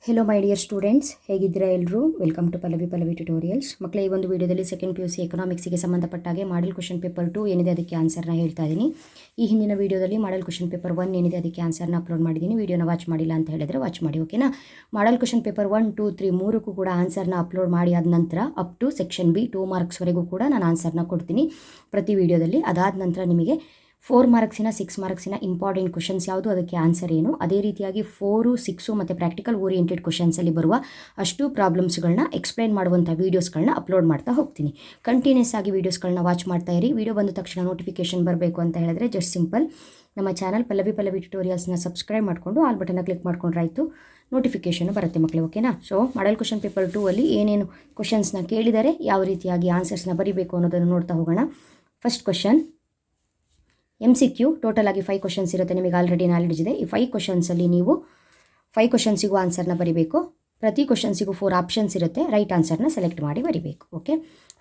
Hello my dear students, ಹೇಗಿದ್ದೀರಾ ಎಲ್ಲರೂ? Welcome to Pallavi tutorials. ಮಕ್ಕಳೇ, ಈ ಒಂದು ವಿಡಿಯೋದಲ್ಲಿ ಸೆಕೆಂಡ್ PUC ಎಕನಾಮಿಕ್ಸಿಗೆ ಸಂಬಂಧಪಟ್ಟಾಗೆ ಮಾಡೆಲ್ ಕ್ವಶನ್ ಪೇಪರ್ 2 ಏನಿದೆ ಅದಕ್ಕೆ ಆನ್ಸರ್ನ ಹೇಳ್ತಾ ಇದ್ದೀನಿ. ಈ ಹಿಂದಿನ ವಿಡಿಯೋದಲ್ಲಿ ಮಾಡೆಲ್ ಕ್ವಶನ್ ಪೇಪರ್ 1 ಏನಿದೆ ಅದಕ್ಕೆ ಆನ್ಸರ್ನ ಅಪ್ಲೋಡ್ ಮಾಡಿದ್ದೀನಿ. ವಿಡಿಯೋನ ವಾಚ್ ಮಾಡಿಲ್ಲ ಅಂತ ಹೇಳಿದ್ರೆ ವಾಚ್ ಮಾಡಿ, ಓಕೆನಾ? ಮಾಡೆಲ್ ಕ್ವಶನ್ ಪೇಪರ್ 1, 2, 3 ಮೂರಕ್ಕೂ ಕೂಡ ಆನ್ಸರ್ನ ಅಪ್ಲೋಡ್ ಮಾಡಿ ಆದ ನಂತರ ಅಪ್ ಟು ಸೆಕ್ಷನ್ B 2 ಮಾರ್ಕ್ಸ್ವರೆಗೂ ಕೂಡ ನಾನು ಆನ್ಸರ್ನ ಕೊಡ್ತೀನಿ ಪ್ರತಿ ವಿಡಿಯೋದಲ್ಲಿ. ಅದಾದ ನಂತರ ನಿಮಗೆ 4 ಮಾರ್ಕ್ಸಿನ 6 ಮಾರ್ಕ್ಸಿನ ಇಂಪಾರ್ಟೆಂಟ್ ಕ್ವಶನ್ಸ್ ಯಾವುದು, ಅದಕ್ಕೆ ಆನ್ಸರ್ ಏನು, ಅದೇ ರೀತಿಯಾಗಿ 4, 6 ಮತ್ತು ಪ್ರಾಕ್ಟಿಕಲ್ ಓರಿಯೆಂಟೆಡ್ ಕ್ವಶನ್ಸಲ್ಲಿ ಬರುವ ಅಷ್ಟು ಪ್ರಾಬ್ಲಮ್ಸ್ಗಳನ್ನ ಎಕ್ಸ್ಪ್ಲೈನ್ ಮಾಡುವಂಥ ವೀಡಿಯೋಸ್ಗಳನ್ನ ಅಪ್ಲೋಡ್ ಮಾಡ್ತಾ ಹೋಗ್ತೀನಿ. ಕಂಟಿನ್ಯೂಸ್ ಆಗಿ ವೀಡಿಯೋಸ್ಗಳನ್ನ ವಾಚ್ ಮಾಡ್ತಾ ಇರಿ. ವಿಡಿಯೋ ಬಂದ ತಕ್ಷಣ ನೋಟಿಫಿಕೇಶನ್ ಬರಬೇಕು ಅಂತ ಹೇಳಿದ್ರೆ ಜಸ್ಟ್ ಸಿಂಪಲ್ ನಮ್ಮ ಚಾನಲ್ ಪಲ್ಲವಿ ಟ್ಯುಟೋರಿಯಲ್ಸ್ನ ಸಬ್ಸ್ಕ್ರೈಬ್ ಮಾಡಿಕೊಂಡು ಆಲ್ ಬಟನ್ನ ಕ್ಲಿಕ್ ಮಾಡ್ಕೊಂಡ್ರೆ ಆಯಿತು, ನೋಟಿಫಿಕೇಷನ್ ಬರುತ್ತೆ ಮಕ್ಕಳೇ, ಓಕೆನಾ? ಸೊ ಮಾಡೆಲ್ ಕ್ವಶನ್ ಪೇಪರ್ 2 ಅಲ್ಲಿ ಏನೇನು ಕ್ವಶನ್ಸ್ನ ಕೇಳಿದರೆ ಯಾವ ರೀತಿಯಾಗಿ ಆನ್ಸರ್ಸ್ನ ಬರೀಬೇಕು ಅನ್ನೋದನ್ನು ನೋಡ್ತಾ ಹೋಗೋಣ. First question MCQ. ಟೋಟಲ್ ಆಗಿ 5 ಕ್ವಶನ್ಸ್ ಇರುತ್ತೆ, ನಿಮಗೆ ಆಲ್ರೆಡಿ ನಾಲೆಡ್ಜ್ ಇದೆ. ಈ 5 ಕ್ವಶನ್ಸಲ್ಲಿ ನೀವು 5 ಕ್ವಶನ್ಸಿಗೂ ಆನ್ಸರ್ನ ಬರೀಬೇಕು. ಪ್ರತಿ ಕ್ವಶನ್ಸಿಗೂ 4 ಆಪ್ಷನ್ಸ್ ಇರುತ್ತೆ, ರೈಟ್ ಆನ್ಸರ್ನ ಸೆಲೆಕ್ಟ್ ಮಾಡಿ ಬರೀಬೇಕು. Okay,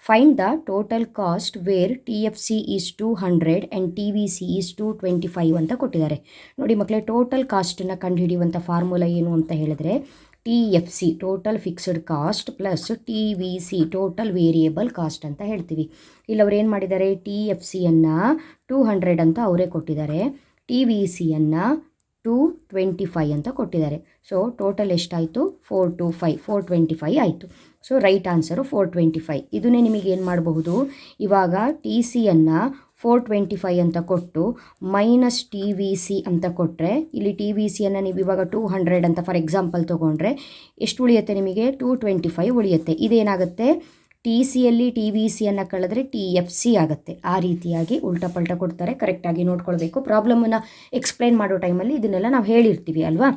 find the total cost where TFC is 200 and TVC is 225 ಅಂತ ಕೊಟ್ಟಿದ್ದಾರೆ. ನೋಡಿ ಮಕ್ಕಳೇ, ಟೋಟಲ್ ಕಾಸ್ಟನ್ನು ಕಂಡುಹಿಡಿಯುವಂಥ ಫಾರ್ಮುಲಾ ಏನು ಅಂತ ಹೇಳಿದ್ರೆ TFC total fixed cost plus TVC total variable cost ಅಂತ ಹೇಳ್ತೀವಿ. ಇಲ್ಲಿ ಅವ್ರು ಏನು ಮಾಡಿದ್ದಾರೆ, TFCಯನ್ನು 200 ಅಂತ ಅವರೇ ಕೊಟ್ಟಿದ್ದಾರೆ, TVCಯನ್ನು 225 ಅಂತ ಕೊಟ್ಟಿದ್ದಾರೆ. ಸೊ ಟೋಟಲ್ ಎಷ್ಟಾಯಿತು? 425 ಆಯಿತು. So right answer 425. ಇದನ್ನೇ ನಿಮಗೆ ಏನು ಮಾಡಬಹುದು, ಇವಾಗ TCಯನ್ನು 425 ಅಂತ ಕೊಟ್ಟು ಮೈನಸ್ TVC ಅಂತ ಕೊಟ್ಟರೆ, ಇಲ್ಲಿ TVCಯನ್ನು ನೀವು ಇವಾಗ 200 ಅಂತ ಫಾರ್ ಎಕ್ಸಾಂಪಲ್ ತೊಗೊಂಡ್ರೆ ಎಷ್ಟು ಉಳಿಯುತ್ತೆ ನಿಮಗೆ? 225 ಉಳಿಯುತ್ತೆ. ಇದೇನಾಗುತ್ತೆ, TCಯಲ್ಲಿ TVCಯನ್ನು ಕಳೆದ್ರೆ TFC ಆಗುತ್ತೆ. ಆ ರೀತಿಯಾಗಿ ಉಲ್ಟಾ ಪಲ್ಟ ಕೊಡ್ತಾರೆ, ಕರೆಕ್ಟಾಗಿ ನೋಡ್ಕೊಳ್ಬೇಕು. ಪ್ರಾಬ್ಲಮನ್ನು ಎಕ್ಸ್ಪ್ಲೈನ್ ಮಾಡೋ ಟೈಮಲ್ಲಿ ಇದನ್ನೆಲ್ಲ ನಾವು ಹೇಳಿರ್ತೀವಿ ಅಲ್ವಾ.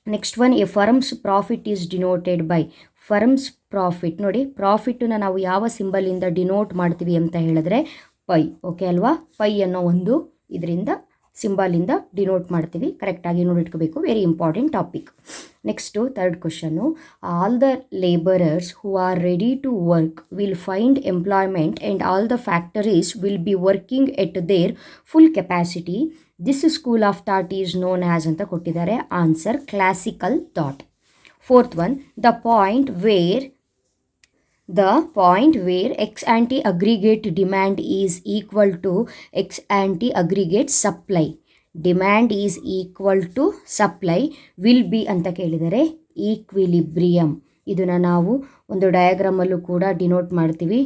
Next one, A firms profit is denoted by. Firms profit ನೋಡಿ, ಪ್ರಾಫಿಟನ್ನು ನಾವು ಯಾವ ಸಿಂಬಲಿಂದ ಡಿನೋಟ್ ಮಾಡ್ತೀವಿ ಅಂತ ಹೇಳಿದ್ರೆ ಪೈ, ಓಕೆ ಅಲ್ವಾ? ಪೈ ಅನ್ನೋ ಒಂದು ಇದರಿಂದ ಸಿಂಬಲಿಂದ ಡಿನೋಟ್ ಮಾಡ್ತೀವಿ, ಕರೆಕ್ಟಾಗಿ ನೋಡಿಟ್ಕೋಬೇಕು. Very important topic. Next third question, all the labourers who are ready to work will find employment and all the factories will be working at their full capacity. This school of thought is known as ಅಂತ ಕೊಟ್ಟಿದ್ದಾರೆ. Answer classical thought. Fourth one, the point where ex ante aggregate demand is equal to ex ante aggregate supply. Demand is equal to supply will be ಅಂತ ಕೇಳಿದರೆ equilibrium. ಇದನ್ನು ನಾವು ಒಂದು ಡಯಾಗ್ರಾಮಲ್ಲೂ ಕೂಡ denote ಮಾಡ್ತೀವಿ.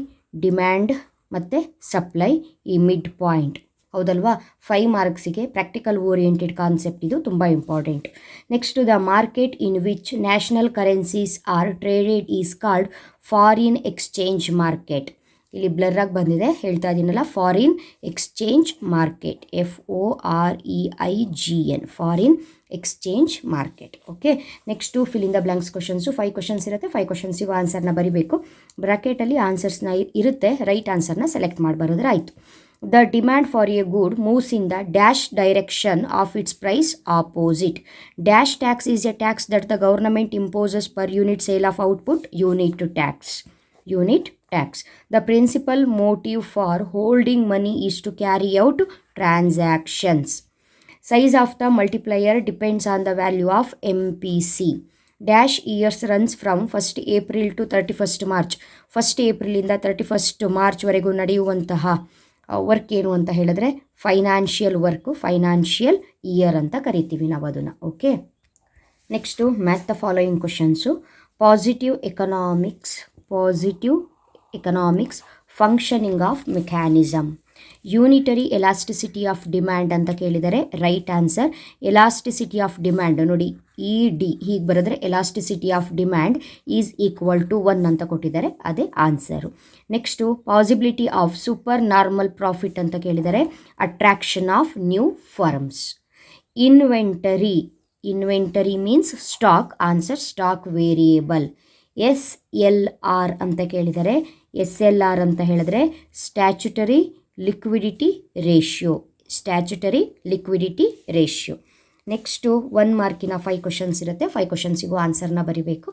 Demand ಮತ್ತು ಸಪ್ಲೈ ಈ ಮಿಡ್ ಪಾಯಿಂಟ್, ಹೌದಲ್ವಾ? 5 ಮಾರ್ಕ್ಸಿಗೆ ಪ್ರಾಕ್ಟಿಕಲ್ ಓರಿಯೆಂಟೆಡ್ ಕಾನ್ಸೆಪ್ಟ್, ಇದು ತುಂಬ important. Next, the market in which national currencies are traded is called foreign exchange market. ಇಲ್ಲಿ ಬ್ಲರ್ರಾಗಿ ಬಂದಿದೆ, ಹೇಳ್ತಾ ಇದ್ದೀನಲ್ಲ, foreign exchange market, FOREIGN, foreign exchange market. Okay, next fill in the blanks questions. 5 questions ಇರುತ್ತೆ, 5 ಕ್ವಶನ್ಸಿಗೂ ಆನ್ಸರ್ನ ಬರೀಬೇಕು. ಬ್ರಾಕೆಟಲ್ಲಿ ಆನ್ಸರ್ಸ್ನ ಇರುತ್ತೆ, ರೈಟ್ ಆನ್ಸರ್ನ ಸೆಲೆಕ್ಟ್ ಮಾಡಿ ಬರೋದ್ರೆ ಆಯಿತು. The demand for a good moves in the dash direction of its price opposite. Dash tax is a tax that the government imposes per unit sale of output. Unit tax. The principal motive for holding money is to carry out transactions. Size of the multiplier depends on the value of MPC. Dash years runs from 1st April to 31st March. 1st ಏಪ್ರಿಲಿಂದ 31st ಮಾರ್ಚ್ವರೆಗೂ ನಡೆಯುವಂತಹ work ಏನು ಅಂತ ಹೇಳಿದ್ರೆ financial work, financial year ಅಂತ ಕರಿತೀವಿ ನಾವು ಅದನ್ನು. Okay, next match the following questions. Positive economics functioning of mechanism. Unitary elasticity of demand ಅಂತ ಕೇಳಿದರೆ right answer elasticity of demand. ನೋಡಿ, ED ಹೀಗೆ ಬರೆದ್ರೆ elasticity of demand is equal to 1 ಅಂತ ಕೊಟ್ಟಿದ್ದಾರೆ, ಅದೇ answer. Next possibility of super normal profit ಅಂತ ಕೇಳಿದರೆ attraction of new firms. Inventory means stock, answer stock variable. SLR ಅಂತ ಕೇಳಿದರೆ SLR ಅಂತ ಹೇಳಿದ್ರೆ statutory liquidity ratio. Next 1 ಮಾರ್ಕಿನ 5 questions ಇರುತ್ತೆ, 5 ಕ್ವಶನ್ಸಿಗೂ ಆನ್ಸರ್ನ ಬರೀಬೇಕು.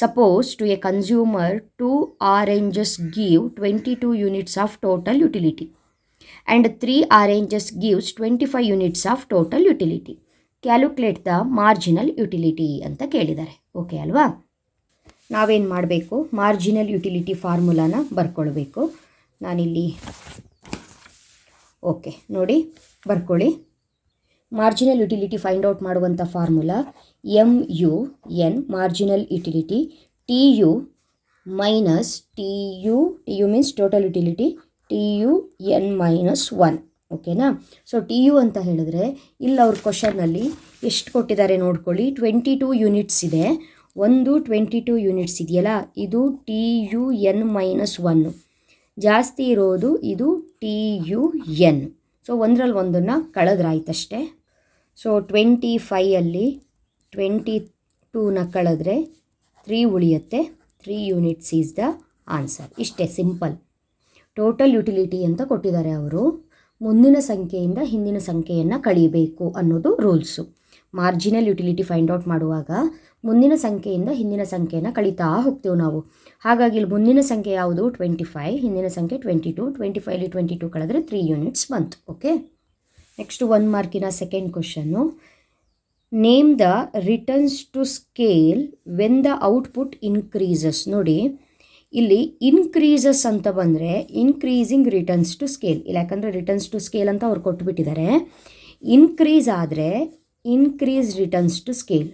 Suppose to a consumer 2 oranges give 22 units of total utility and 3 oranges gives 25 units of total utility. Calculate the marginal utility ಅಂತ ಕೇಳಿದ್ದಾರೆ. ಓಕೆ ಅಲ್ವಾ? ನಾವೇನು ಮಾಡಬೇಕು, ಮಾರ್ಜಿನಲ್ ಯುಟಿಲಿಟಿ ಫಾರ್ಮುಲಾನ ಬರ್ಕೊಳ್ಬೇಕು. ನಾನಿಲ್ಲಿ ಓಕೆ ನೋಡಿ ಬರ್ಕೊಳ್ಳಿ. ಮಾರ್ಜಿನಲ್ ಯುಟಿಲಿಟಿ ಫೈಂಡ್ ಔಟ್ ಮಾಡುವಂಥ formula MUN marginal utility TU minus TU means total utility TUN -1. ಓಕೆನಾ? ಸೊ TU ಅಂತ ಹೇಳಿದ್ರೆ ಇಲ್ಲಿ ಅವ್ರ ಕ್ವಶನ್ನಲ್ಲಿ ಎಷ್ಟು ಕೊಟ್ಟಿದ್ದಾರೆ ನೋಡ್ಕೊಳ್ಳಿ. 22 ಯೂನಿಟ್ಸ್ ಇದೆ. ಒಂದು 22 ಯೂನಿಟ್ಸ್ ಇದೆಯಲ್ಲ, ಇದು TUN -1. ಜಾಸ್ತಿ ಇರೋದು ಇದು TUN. ಸೊ ಒಂದರಲ್ಲಿ ಒಂದನ್ನು ಕಳೆದ್ರಾಯ್ತಷ್ಟೇ. ಸೊ 25ಅಲ್ಲಿ 22ನ ಕಳೆದ್ರೆ 3 ಉಳಿಯುತ್ತೆ. 3 ಯೂನಿಟ್ಸ್ ಈಸ್ ದ ಆನ್ಸರ್. ಇಷ್ಟೇ ಸಿಂಪಲ್. ಟೋಟಲ್ ಯುಟಿಲಿಟಿ ಅಂತ ಕೊಟ್ಟಿದ್ದಾರೆ ಅವರು. ಮುಂದಿನ ಸಂಖ್ಯೆಯಿಂದ ಹಿಂದಿನ ಸಂಖ್ಯೆಯನ್ನು ಕಳಿಬೇಕು ಅನ್ನೋದು rules. Marginal utility find out ಮಾಡುವಾಗ ಮುಂದಿನ ಸಂಖ್ಯೆಯಿಂದ ಹಿಂದಿನ ಸಂಖ್ಯೆಯನ್ನು ಕಳೀತಾ ಹೋಗ್ತೇವೆ ನಾವು. ಹಾಗಾಗಿ ಇಲ್ಲಿ ಮುಂದಿನ ಸಂಖ್ಯೆ ಯಾವುದು 25, ಹಿಂದಿನ ಸಂಖ್ಯೆ 22. 25ಅಲ್ಲಿ 22 ಕಳೆದ್ರೆ 3 ಯೂನಿಟ್ಸ್ ಬಂತು. ಓಕೆ, ನೆಕ್ಸ್ಟ್ 1 ಮಾರ್ಕಿನ second question. Name the returns to scale when the output increases. ನೋಡಿ ಇಲ್ಲಿ ಇನ್ಕ್ರೀಸಸ್ ಅಂತ ಬಂದರೆ ಇನ್ಕ್ರೀಸಿಂಗ್ ರಿಟರ್ನ್ಸ್ ಟು ಸ್ಕೇಲ್ ಇಲ್ಲ, ಯಾಕಂದರೆ ರಿಟರ್ನ್ಸ್ ಟು ಸ್ಕೇಲ್ ಅಂತ ಅವ್ರು ಕೊಟ್ಟುಬಿಟ್ಟಿದ್ದಾರೆ. ಇನ್ಕ್ರೀಸ್ ಆದರೆ increase returns to scale,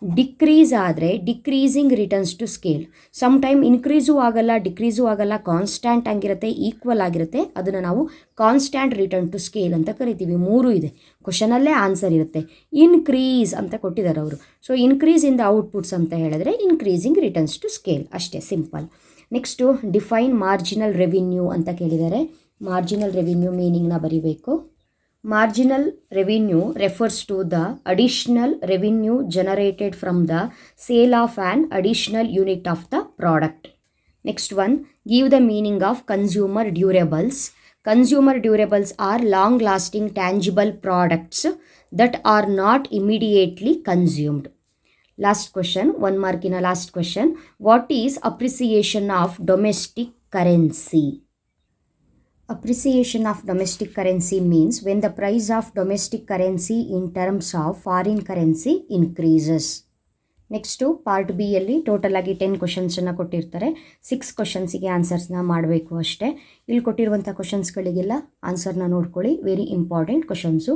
decrease ಆದರೆ decreasing returns to scale. Some time increase ಆಗಲ್ಲ, ಡಿಕ್ರೀಸು ಆಗಲ್ಲ, ಕಾನ್ಸ್ಟ್ಯಾಂಟ್ ಆಗಿರುತ್ತೆ, ಈಕ್ವಲ್ ಆಗಿರುತ್ತೆ. ಅದನ್ನು ನಾವು ಕಾನ್ಸ್ಟ್ಯಾಂಟ್ ರಿಟರ್ನ್ ಟು ಸ್ಕೇಲ್ ಅಂತ ಕರಿತೀವಿ. 3 ಇದೆ. ಕ್ವಶನಲ್ಲೇ ಆನ್ಸರ್ ಇರುತ್ತೆ. ಇನ್ಕ್ರೀಸ್ ಅಂತ ಕೊಟ್ಟಿದ್ದಾರೆ ಅವರು. So increase in the outputs ಅಂತ ಹೇಳಿದ್ರೆ ಇನ್ಕ್ರೀಸಿಂಗ್ ರಿಟರ್ನ್ಸ್ ಟು ಸ್ಕೇಲ್. ಅಷ್ಟೇ simple. Next define marginal revenue ಅಂತ ಕೇಳಿದ್ದಾರೆ. ಮಾರ್ಜಿನಲ್ ರೆವಿನ್ಯೂ ಮೀನಿಂಗ್ನ ಬರೀಬೇಕು. Marginal revenue refers to the additional revenue generated from the sale of an additional unit of the product. Next one, give the meaning of consumer durables. Consumer durables are long-lasting tangible products that are not immediately consumed. Last question, 1 mark in a last question. What is appreciation of domestic currency? Appreciation of domestic currency means when the price of domestic currency in terms of foreign currency increases. Next part B ಯಲ್ಲಿ total ಆಗಿ 10 ಕ್ವಶನ್ಸನ್ನು ಕೊಟ್ಟಿರ್ತಾರೆ. 6 ಕ್ವಶನ್ಸಿಗೆ ಆನ್ಸರ್ಸ್ನ ಮಾಡಬೇಕು ಅಷ್ಟೇ. ಇಲ್ಲಿ ಕೊಟ್ಟಿರುವಂಥ ಕ್ವಶನ್ಸ್ಗಳಿಗೆಲ್ಲ ಆನ್ಸರ್ನ ನೋಡ್ಕೊಳ್ಳಿ. Very important questions.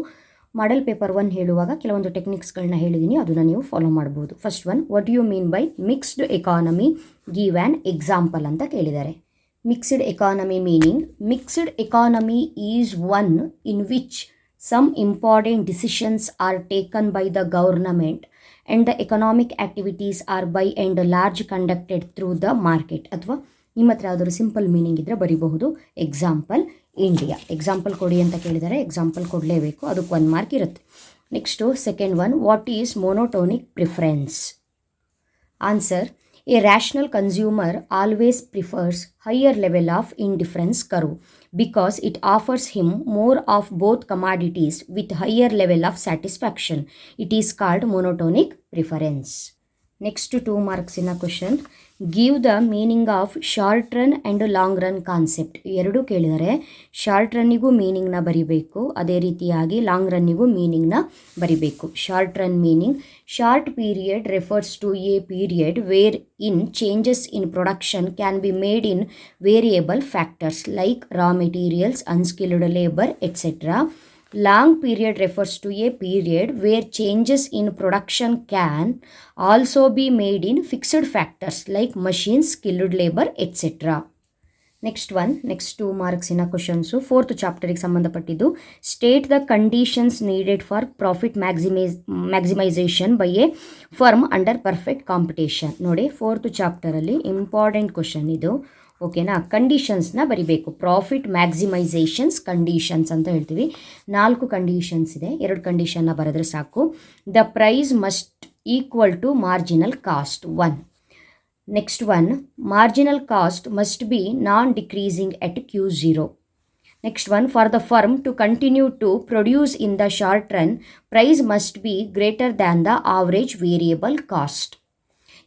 Model paper 1 ಹೇಳುವಾಗ ಕೆಲವೊಂದು ಟೆಕ್ನಿಕ್ಸ್ಗಳನ್ನ ಹೇಳಿದ್ದೀನಿ, ಅದನ್ನು ನೀವು ಫಾಲೋ ಮಾಡ್ಬೋದು. First one, what you mean by mixed economy, give an example ಅಂತ ಕೇಳಿದ್ದಾರೆ. Mixed economy meaning, mixed economy is one in which some important decisions are taken by the government and the economic activities are by and large conducted through the market. ಅಥವಾ ನಿಮ್ಮ ಹತ್ರ ಯಾವ್ದಾದ್ರು simple meaning ಇದ್ದರೆ ಬರೀಬಹುದು. Example India. Example ಕೊಡಿ ಅಂತ ಕೇಳಿದರೆ example ಕೊಡಲೇಬೇಕು, ಅದಕ್ಕೆ 1 ಮಾರ್ಕ್ ಇರುತ್ತೆ. Next second one, what is monotonic preference? Answer, a rational consumer always prefers higher level of indifference curve because it offers him more of both commodities with higher level of satisfaction. It is called monotonic preference. Next 2 marks in a question. Give the meaning of short run and long run concept. ಎರಡು ಕೇಳಿದರೆ short ರನ್ನಿಗೂ ಮೀನಿಂಗ್ನ ಬರಿಬೇಕು, ಅದೇ ರೀತಿಯಾಗಿ long ರನ್ನಿಗೂ ಮೀನಿಂಗ್ನ ಬರಿಬೇಕು. Short run meaning, short period refers to a period where in changes in production can be made in variable factors like raw materials, unskilled labour etcetera. Long period refers to a period where changes in production can also be made in fixed factors like machines, skilled labor, etc. Next one, next 2 marks in a questions. 4th chapter ಗೆ ಸಂಬಂಧಪಟ್ಟಿದ್ದು. State the conditions needed for profit maximization by a firm under perfect competition. ನೋಡಿ 4th chapter ಅಲ್ಲಿ important question ಇದು. ಓಕೆನಾ? ಕಂಡೀಷನ್ಸ್ನ ಬರಿಬೇಕು. Profit ಮ್ಯಾಕ್ಸಿಮೈಸೇಷನ್ಸ್ conditions ಅಂತ ಹೇಳ್ತೀವಿ. 4 conditions ಇದೆ, 2 ಕಂಡೀಷನ್ನ ಬರೆದ್ರೆ ಸಾಕು. The price must equal to marginal cost 1. Next one, marginal cost must be non decreasing at Q0. Next one, for the firm to continue to produce in the short run, price must be greater than the average variable cost.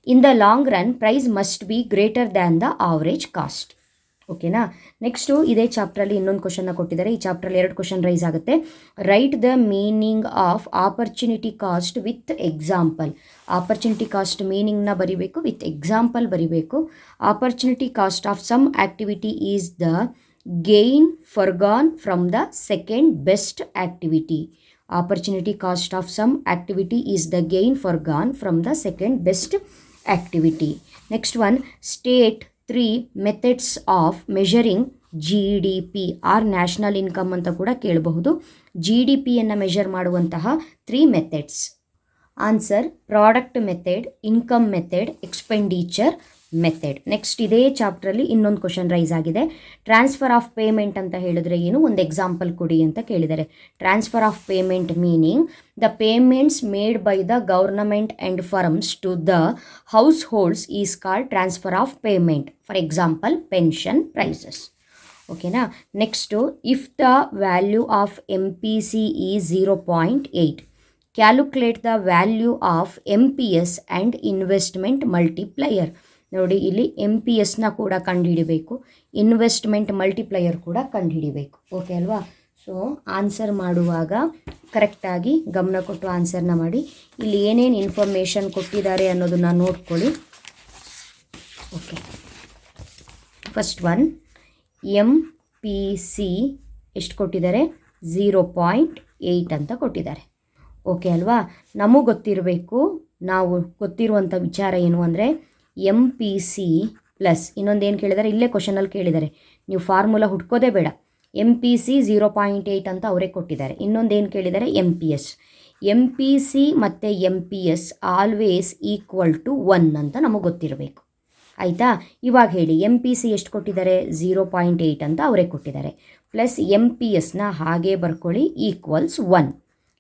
In the long run, price must be greater than the average cost. ಓಕೆನಾ. Next ಇದೇ ಚಾಪ್ಟ್ರಲ್ಲಿ ಇನ್ನೊಂದು ಕ್ವಶನ್ನ ಕೊಟ್ಟಿದ್ದಾರೆ. ಈ ಚಾಪ್ಟ್ರಲ್ಲಿ 2 question rise ಆಗುತ್ತೆ. Write the meaning of opportunity cost with example. Opportunity cost ಮೀನಿಂಗ್ನ ಬರಿಬೇಕು, ವಿತ್ ಎಕ್ಸಾಂಪಲ್ ಬರಿಬೇಕು. Opportunity cost of some activity is the gain forgone from the second best activity. Opportunity cost of some activity is the gain forgone from the second best activity. Next one, state 3 methods of measuring GDP or national income ಅಂತ ಕೂಡ ಕೇಳಬಹುದು. GDP ಯನ್ನು measure ಮಾಡುವಂತಹ 3 methods. Answer product method, income method, expenditure method. Next ಇದೇ ಚಾಪ್ಟ್ರಲ್ಲಿ ಇನ್ನೊಂದು question rise ಆಗಿದೆ. Transfer of payment ಅಂತ ಹೇಳಿದ್ರೆ ಏನು, ಒಂದು ಎಕ್ಸಾಂಪಲ್ ಕೊಡಿ ಅಂತ ಕೇಳಿದ್ದಾರೆ. Transfer of payment meaning the payments made by the government and firms to the households is called transfer of payment. For example pension prices. ಓಕೆನಾ. Next if the value of MPC is 0.8, calculate the value of MPS and investment multiplier. ನೋಡಿ, ಇಲ್ಲಿ MPSನ ಕೂಡ ಕಂಡುಹಿಡಿಬೇಕು, investment multiplier ಕೂಡ ಕಂಡುಹಿಡಿಬೇಕು. Okay ಅಲ್ವಾ. So answer ಮಾಡುವಾಗ ಕರೆಕ್ಟಾಗಿ ಗಮನ ಕೊಟ್ಟು ಆನ್ಸರ್ನ ಮಾಡಿ. ಇಲ್ಲಿ ಏನೇನು ಇನ್ಫಾರ್ಮೇಷನ್ ಕೊಟ್ಟಿದ್ದಾರೆ ಅನ್ನೋದನ್ನು ನೋಡ್ಕೊಳ್ಳಿ. ಓಕೆ, ಫಸ್ಟ್ ಒನ್ MPC ಎಷ್ಟು ಕೊಟ್ಟಿದ್ದಾರೆ, 0.8 ಅಂತ ಕೊಟ್ಟಿದ್ದಾರೆ. ಓಕೆ ಅಲ್ವಾ. ನಮಗೆ ಗೊತ್ತಿರಬೇಕು, ನಾವು ಗೊತ್ತಿರುವಂಥ ವಿಚಾರ ಏನು ಅಂದರೆ MPC ಪ್ಲಸ್ ಇನ್ನೊಂದೇನು ಕೇಳಿದ್ದಾರೆ, ಇಲ್ಲೇ ಕ್ವಶನಲ್ಲಿ ಕೇಳಿದ್ದಾರೆ, ನೀವು ಫಾರ್ಮುಲಾ ಹುಡ್ಕೋದೇ ಬೇಡ. MPC 0.8 ಅಂತ ಅವರೇ ಕೊಟ್ಟಿದ್ದಾರೆ. ಇನ್ನೊಂದೇನು ಕೇಳಿದ್ದಾರೆ, MPC ಮತ್ತು MPS ಆಲ್ವೇಸ್ ಈಕ್ವಲ್ ಟು 1 ಅಂತ ನಮಗೆ ಗೊತ್ತಿರಬೇಕು. ಆಯಿತಾ. ಇವಾಗ ಹೇಳಿ, MPC ಎಷ್ಟು ಕೊಟ್ಟಿದ್ದಾರೆ, 0.8 ಅಂತ ಅವರೇ ಕೊಟ್ಟಿದ್ದಾರೆ. ಪ್ಲಸ್ MPSನ ಹಾಗೇ ಬರ್ಕೊಳ್ಳಿ, ಈಕ್ವಲ್ಸ್ 1.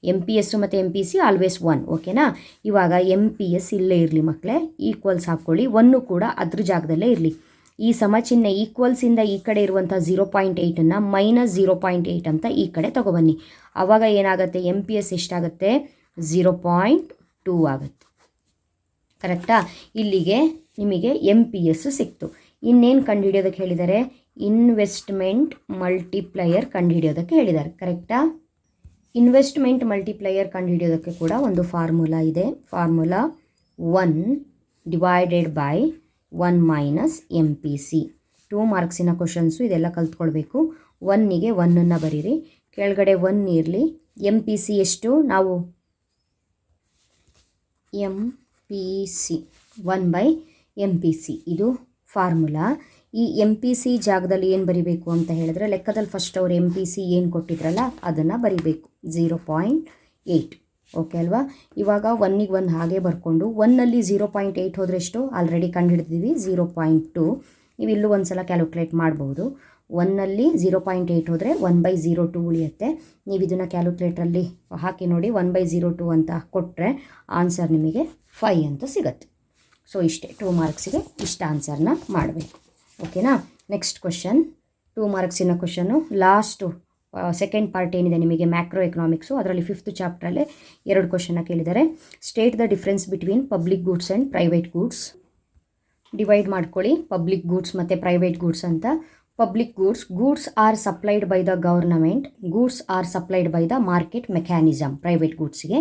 MPS ಮತ್ತು MPC ಆಲ್ವೇಸ್ 1. ಓಕೆನಾ. ಇವಾಗ MPS ಇಲ್ಲೇ ಇರಲಿ ಮಕ್ಕಳೇ, ಈಕ್ವಲ್ಸ್ ಹಾಕ್ಕೊಳ್ಳಿ. 1 ಕೂಡ ಅದ್ರ ಜಾಗದಲ್ಲೇ ಇರಲಿ. ಈ ಸಮಚಿಹ್ನೆ ಈಕ್ವಲ್ಸಿಂದ ಈ ಕಡೆ ಇರುವಂಥ 0.8ಅನ್ನು -0.8 ಅಂತ ಈ ಕಡೆ ತಗೊಬನ್ನಿ. ಆವಾಗ ಏನಾಗುತ್ತೆ, MPS ಎಷ್ಟಾಗುತ್ತೆ, 0.2 ಆಗುತ್ತೆ. ಕರೆಕ್ಟಾ. ಇಲ್ಲಿಗೆ ನಿಮಗೆ MPS ಸಿಕ್ತು. ಇನ್ನೇನು ಕಂಡುಹಿಡಿಯೋದಕ್ಕೆ ಹೇಳಿದ್ದಾರೆ, ಇನ್ವೆಸ್ಟ್ಮೆಂಟ್ ಮಲ್ಟಿಪ್ಲೈಯರ್ ಕಂಡುಹಿಡಿಯೋದಕ್ಕೆ ಹೇಳಿದ್ದಾರೆ. ಕರೆಕ್ಟಾ. ಇನ್ವೆಸ್ಟ್ಮೆಂಟ್ ಮಲ್ಟಿಪ್ಲೈಯರ್ ಕಂಡುಹಿಡಿಯೋದಕ್ಕೆ ಕೂಡ ಒಂದು ಫಾರ್ಮುಲಾ ಇದೆ. Formula 1 divided by 1 minus MPC. 2 ಮಾರ್ಕ್ಸಿನ ಕ್ವಶನ್ಸು ಇದೆಲ್ಲ ಕಲ್ತ್ಕೊಳ್ಬೇಕು. 1ಗೆ 1ಅನ್ನು ಬರೀರಿ, ಕೆಳಗಡೆ 1 ಇರಲಿ. MPC ಎಷ್ಟು, ನಾವು MPC 1/MPC ಇದು ಫಾರ್ಮುಲಾ. ಈ MPC ಜಾಗದಲ್ಲಿ ಏನು ಬರಿಬೇಕು ಅಂತ ಹೇಳಿದ್ರೆ, ಲೆಕ್ಕದಲ್ಲಿ ಫಸ್ಟ್ ಅವರು MPC ಏನು ಕೊಟ್ಟಿದ್ರಲ್ಲ ಅದನ್ನು ಬರಿಬೇಕು, 0.8. ಓಕೆ ಅಲ್ವಾ. ಇವಾಗ 1ಗೆ 1 ಹಾಗೆ ಬರ್ಕೊಂಡು 1ನಲ್ಲಿ 0.8 ಹೋದರೆ ಎಷ್ಟು, ಆಲ್ರೆಡಿ ಕಂಡುಹಿಡಿದಿದ್ದೀವಿ, 0.2. ನೀವು ಇಲ್ಲೂ ಒಂದು ಸಲ ಕ್ಯಾಲ್ಕುಲೇಟ್ ಮಾಡ್ಬೋದು. 1ನಲ್ಲಿ 0.8 ಹೋದರೆ 1/02 ಉಳಿಯುತ್ತೆ. ನೀವು ಇದನ್ನು ಕ್ಯಾಲ್ಕುಲೇಟ್ರಲ್ಲಿ ಹಾಕಿ ನೋಡಿ, 1/02 ಅಂತ ಕೊಟ್ಟರೆ ಆನ್ಸರ್ ನಿಮಗೆ 5 ಅಂತ ಸಿಗುತ್ತೆ. ಸೊ ಇಷ್ಟೇ, 2 ಮಾರ್ಕ್ಸಿಗೆ ಇಷ್ಟ ಆನ್ಸರ್ನ ಮಾಡಬೇಕು. ಓಕೆನಾ. ನೆಕ್ಸ್ಟ್ ಕ್ವಶನ್, 2 ಮಾರ್ಕ್ಸಿನ ಕ್ವಶನು. ಲಾಸ್ಟು ಸೆಕೆಂಡ್ ಪಾರ್ಟ್ ಏನಿದೆ ನಿಮಗೆ ಮ್ಯಾಕ್ರೋ ಎಕನಾಮಿಕ್ಸು, ಅದರಲ್ಲಿ 5th ಚಾಪ್ಟ್ರಲ್ಲೇ 2 ಕ್ವಶನ್ನ ಕೇಳಿದ್ದಾರೆ. State the difference between public goods and private goods. Divide ಮಾಡ್ಕೊಳ್ಳಿ, ಪಬ್ಲಿಕ್ ಗೂಡ್ಸ್ ಮತ್ತು ಪ್ರೈವೇಟ್ ಗೂಡ್ಸ್ ಅಂತ. Public goods are supplied by the government, goods are supplied by the market mechanism. Private ಗೂಡ್ಸ್ಗೆ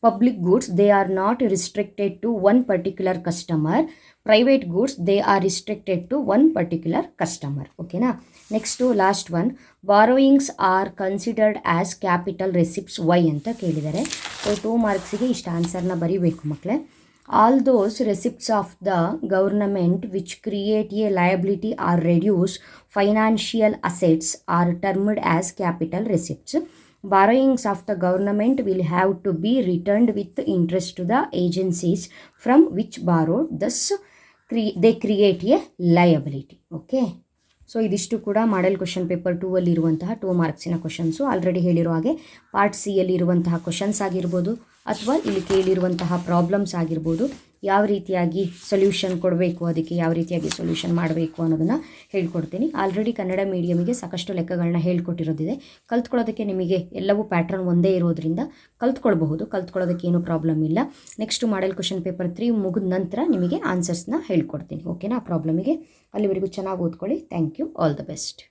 public goods they are not restricted to one particular customer. Private goods they are restricted to one particular customer. ಓಕೆನಾ. Next last one, borrowings are considered as capital receipts why ಅಂತ ಕೇಳಿದ್ದಾರೆ. So 2 ಮಾರ್ಕ್ಸಿಗೆ ಇಷ್ಟು ಆನ್ಸರ್ನ ಬರೀಬೇಕು ಮಕ್ಕಳೇ. All those receipts of the government which create a liability or reduce financial assets are termed as capital receipts. Borrowings of the government will have to be returned with interest to the agencies from which borrowed. Thus, they create a liability. Okay. So ಇದಿಷ್ಟು ಕೂಡ model question paper 2 ಅಲ್ಲಿ ಇರುವಂತಹ 2 ಮಾರ್ಕ್ಸಿನ questions. Already ಹೇಳಿರೋ ಹಾಗೆ part C ಅಲ್ಲಿ ಇರುವಂತಹ questions ಆಗಿರ್ಬೋದು, ಅಥವಾ ಇಲ್ಲಿ ಕೇಳಿರುವಂತಹ ಪ್ರಾಬ್ಲಮ್ಸ್ ಆಗಿರ್ಬೋದು, ಯಾವ ರೀತಿಯಾಗಿ ಸೊಲ್ಯೂಷನ್ ಕೊಡಬೇಕು, ಅದಕ್ಕೆ ಯಾವ ರೀತಿಯಾಗಿ ಸೊಲ್ಯೂಷನ್ ಮಾಡಬೇಕು ಅನ್ನೋದನ್ನು ಹೇಳ್ಕೊಡ್ತೀನಿ. ಆಲ್ರೆಡಿ ಕನ್ನಡ ಮೀಡಿಯಮಿಗೆ ಸಾಕಷ್ಟು ಲೆಕ್ಕಗಳನ್ನ ಹೇಳ್ಕೊಟ್ಟಿರೋದಿದೆ. ಕಲ್ತ್ಕೊಳ್ಳೋದಕ್ಕೆ ನಿಮಗೆ ಎಲ್ಲವೂ ಪ್ಯಾಟ್ರನ್ ಒಂದೇ ಇರೋದ್ರಿಂದ ಕಲ್ತ್ಕೊಳ್ಳೋದಕ್ಕೆ ಏನೂ ಪ್ರಾಬ್ಲಮ್ ಇಲ್ಲ. ನೆಕ್ಸ್ಟು ಮಾಡೆಲ್ ಕ್ವಶನ್ ಪೇಪರ್ 3 ಮುಗಿದ ನಂತರ ನಿಮಗೆ ಆನ್ಸರ್ಸ್ನ ಹೇಳ್ಕೊಡ್ತೀನಿ. ಓಕೆನಾ? ಆ ಪ್ರಾಬ್ಲಮಿಗೆ ಅಲ್ಲಿವರೆಗೂ ಚೆನ್ನಾಗಿ ಓದ್ಕೊಳ್ಳಿ. Thank you. All the best.